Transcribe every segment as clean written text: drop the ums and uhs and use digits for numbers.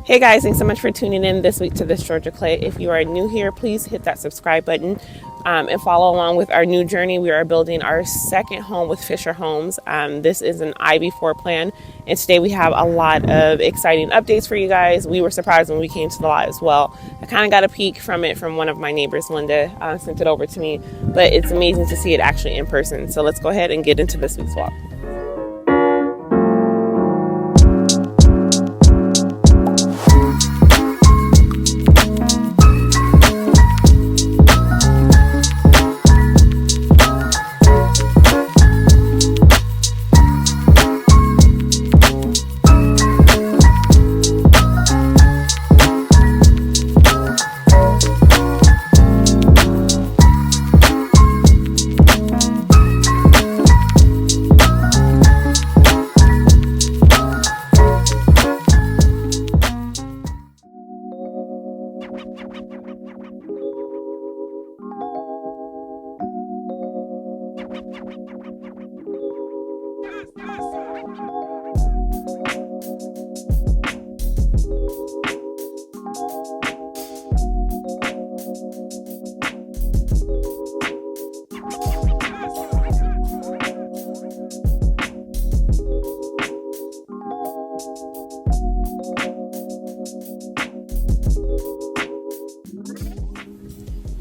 Hey guys, thanks so much for tuning in this week to This Georgia Clay. If you are new here, please hit that subscribe button and follow along with our new journey. We are building our second home with Fischer Homes. This is an Ivy Floorplan, and today we have a lot of exciting updates for you guys. We were surprised when we came to the lot as well. I kind of got a peek from it from one of my neighbors. Linda sent it over to me, but it's amazing to see it actually in person. So let's go ahead and get into this week's vlog.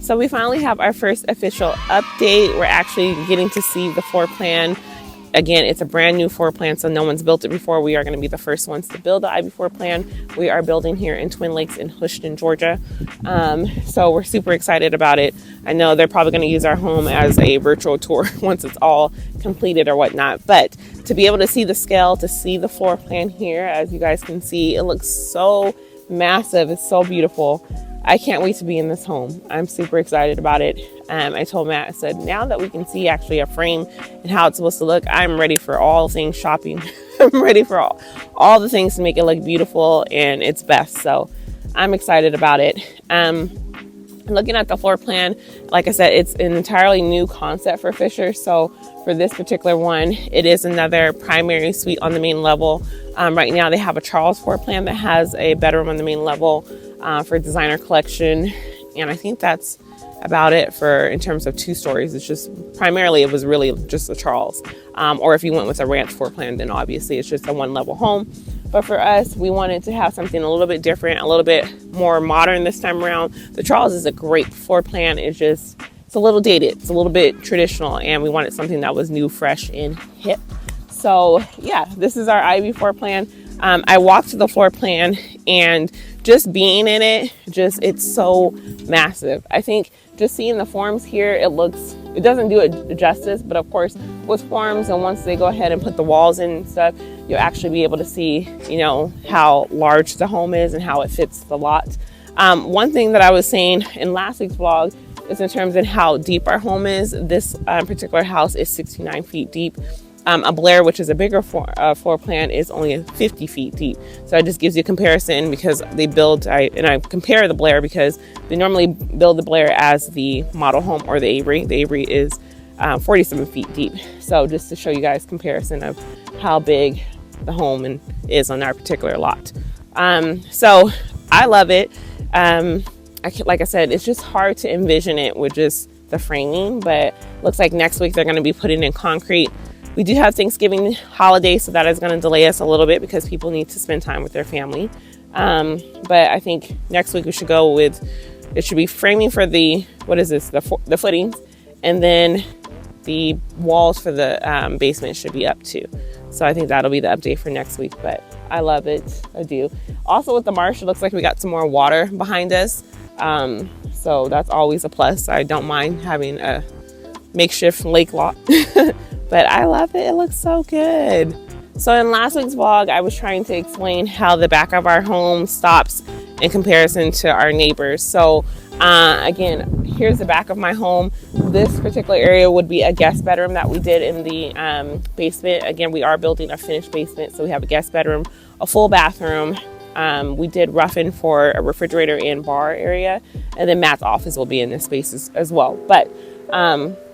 So we finally have our first official update. We're actually getting to see the floor plan. Again, it's a brand new floor plan, so no one's built it before. We are going to be the first ones to build the Ivy floor plan. We are building here in Twin Lakes in Houston, Georgia. So we're super excited about it. I know they're probably going to use our home as a virtual tour once it's all completed or whatnot. But to be able to see the scale, to see the floor plan here, as you guys can see, it looks so massive. It's so beautiful. I can't wait to be in this home. I'm super excited about it. I told Matt, I said, now that we can see actually a frame and how it's supposed to look, I'm ready for all things shopping. I'm ready for all the things to make it look beautiful and its best. So I'm excited about it. Looking at the floor plan, like I said, it's an entirely new concept for Fischer. So for this particular one, it is another primary suite on the main level. Right now they have a Charles floor plan that has a bedroom on the main level for designer collection. And I think that's about it for in terms of 2 stories. It's just primarily, it was really just a Charles. Or if you went with a ranch floor plan, then obviously it's just a 1-level home. But for us, we wanted to have something a little bit different, a little bit more modern this time around. The Charles is a great floor plan. It's a little dated. It's a little bit traditional, and we wanted something that was new, fresh, and hip. So yeah, this is our Ivy floor plan. I walked the floor plan, and just being in it, it's so massive. I think just seeing the forms here, it doesn't do it justice, but of course with forms, and once they go ahead and put the walls in and stuff, you'll actually be able to see, how large the home is and how it fits the lot. One thing that I was saying in last week's vlog is in terms of how deep our home is. This particular house is 69 feet deep. A Blair, which is a bigger floor plan, is only 50 feet deep. So it just gives you a comparison because I compare the Blair because they normally build the Blair as the model home or the Avery. The Avery is 47 feet deep. So just to show you guys comparison of how big the home is on our particular lot. So I love it. Like I said, it's just hard to envision it with just the framing, but looks like next week they're going to be putting in concrete. We do have Thanksgiving holiday, so that is going to delay us a little bit because people need to spend time with their family. But I think next week we should go with, it should be framing for the footings, and then the walls for the basement should be up too. So I think that'll be the update for next week, but I love it. I do. Also with the marsh, it looks like we got some more water behind us. So that's always a plus. I don't mind having a makeshift lake lot. But I love it. It looks so good. So in last week's vlog, I was trying to explain how the back of our home stops in comparison to our neighbors. So again, here's the back of my home. This particular area would be a guest bedroom that we did in the basement. Again, we are building a finished basement. So we have a guest bedroom, a full bathroom. We did rough-in for a refrigerator and bar area. And then Matt's office will be in this space as well. But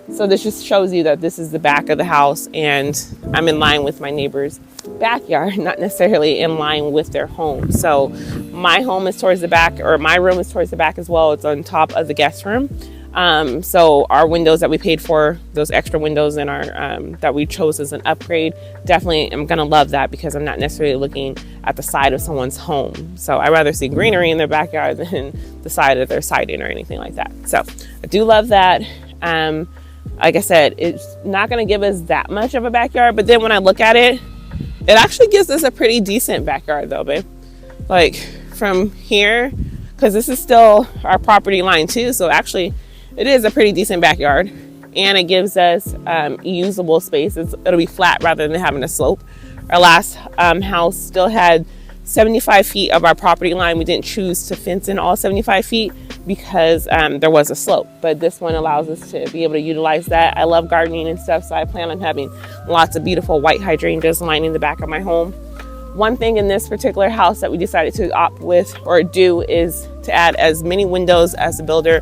So this just shows you that this is the back of the house, and I'm in line with my neighbor's backyard, not necessarily in line with their home. So my home is towards the back, or my room is towards the back as well. It's on top of the guest room. So our windows that we paid for, those extra windows in our that we chose as an upgrade, definitely I'm gonna love that, because I'm not necessarily looking at the side of someone's home. So I'd rather see greenery in their backyard than the side of their siding or anything like that. So I do love that. Like I said, it's not going to give us that much of a backyard, but then when I look at it, it actually gives us a pretty decent backyard though, babe. Like from here, because this is still our property line too, so actually it is a pretty decent backyard, and it gives us usable space. It'll be flat rather than having a slope. Our last house still had 75 feet of our property line. We didn't choose to fence in all 75 feet because there was a slope, but this one allows us to be able to utilize that. I love gardening and stuff, so I plan on having lots of beautiful white hydrangeas lining the back of my home. One thing in this particular house that we decided to opt with or do is to add as many windows as the builder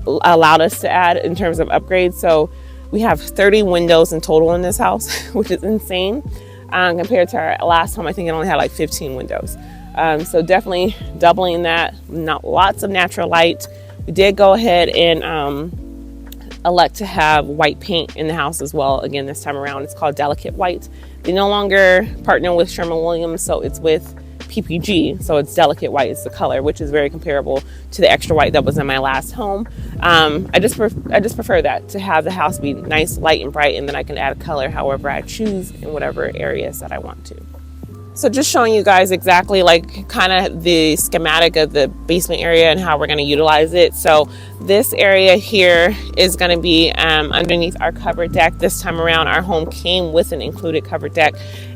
allowed us to add in terms of upgrades. So we have 30 windows in total in this house, which is insane. Compared to our last home, I think it only had like 15 windows. So definitely doubling that. Lots of natural light. We did go ahead and elect to have white paint in the house as well. Again, this time around, it's called Delicate White. They no longer partner with Sherwin-Williams, so it's with PPG. So it's Delicate White is the color, which is very comparable to the extra white that was in my last home. I just prefer that, to have the house be nice, light, and bright, and then I can add a color however I choose in whatever areas that I want to. So just showing you guys exactly like kind of the schematic of the basement area and how we're going to utilize it. So this area here is going to be underneath our covered deck. This time around, our home came with an included covered deck.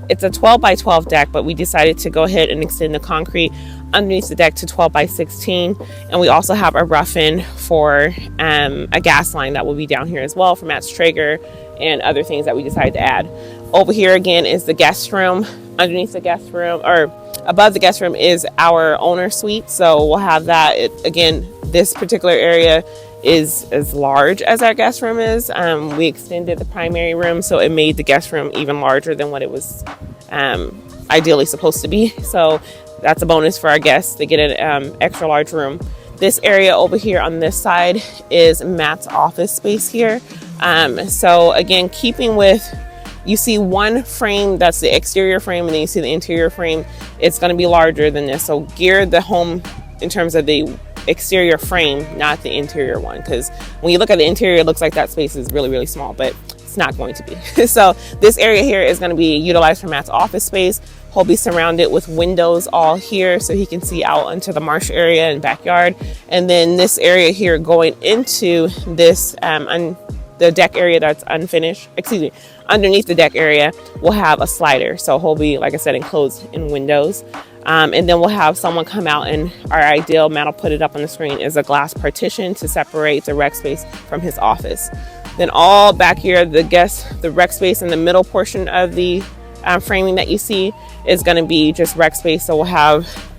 It's a 12 by 12 deck, but we decided to go ahead and extend the concrete underneath the deck to 12 by 16. And we also have a rough-in for a gas line that will be down here as well for Matt's Traeger and other things that we decided to add. Over here again is the guest room. Underneath the guest room, or above the guest room, is our owner suite. So we'll have that. Again, this particular area is as large as our guest room is. We extended the primary room, so it made the guest room even larger than what it was ideally supposed to be. So that's a bonus for our guests. They get an extra large room. This area over here on this side is Matt's office space here. So again, keeping with, you see one frame, that's the exterior frame, and then you see the interior frame. It's going to be larger than this. So gear the home in terms of the exterior frame, not the interior one. Because when you look at the interior, it looks like that space is really, really small, but it's not going to be. So this area here is going to be utilized for Matt's office space. He'll be surrounded with windows all here so he can see out into the marsh area and backyard. And then this area here going into this the deck area that's unfinished, underneath the deck area, we'll have a slider. So he'll be, like I said, enclosed in windows. And then we'll have someone come out, and our ideal, Matt will put it up on the screen, is a glass partition to separate the rec space from his office. Then all back here, the rec space in the middle portion of the framing that you see is going to be just rec space. So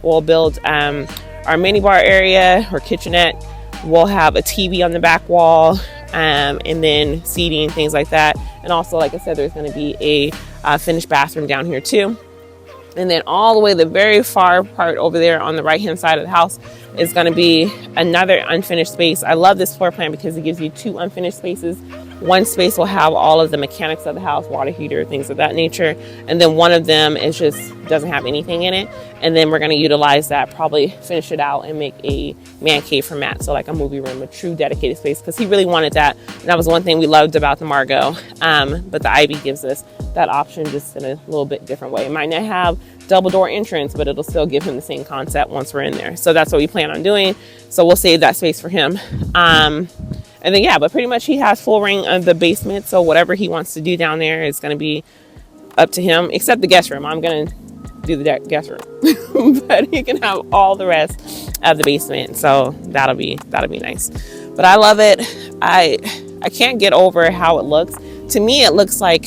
we'll build our mini bar area or kitchenette. We'll have a TV on the back wall, and then seating, things like that. And also, like I said, there's going to be a finished bathroom down here too. And then all the way the very far part over there on the right hand side of the house is going to be another unfinished space. I love this floor plan because it gives you two unfinished spaces. One space will have all of the mechanics of the house, water heater, things of that nature. And then one of them is just doesn't have anything in it. And then we're going to utilize that, probably finish it out and make a man cave for Matt. So like a movie room, a true dedicated space, because he really wanted that. And that was one thing we loved about the Margot. But the Ivy gives us that option just in a little bit different way. It might not have double door entrance, but it'll still give him the same concept once we're in there. So that's what we plan on doing. So we'll save that space for him. And then, yeah, but pretty much he has full reign of the basement. So whatever he wants to do down there is going to be up to him, except the guest room. I'm going to do the guest room, but he can have all the rest of the basement. So that'll be nice. But I love it. I can't get over how it looks. To me, it looks like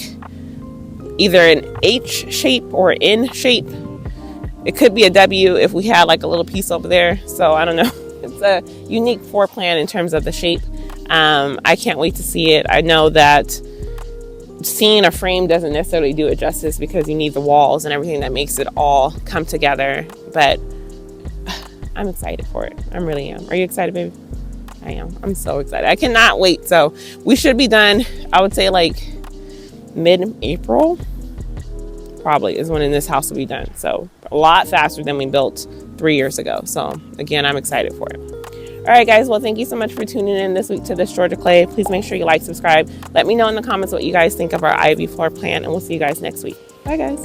either an H shape or an N shape. It could be a W if we had like a little piece over there. So I don't know. It's a unique floor plan in terms of the shape. I can't wait to see it. I know that seeing a frame doesn't necessarily do it justice because you need the walls and everything that makes it all come together, but I'm excited for it. I really am. Are you excited, baby? I am. I'm so excited. I cannot wait. So we should be done, I would say like mid-April probably is when this house will be done. So a lot faster than we built 3 years ago. So again, I'm excited for it. All right, guys. Well, thank you so much for tuning in this week to This Georgia Clay. Please make sure you like, subscribe. Let me know in the comments what you guys think of our Ivy floor plan, and we'll see you guys next week. Bye, guys.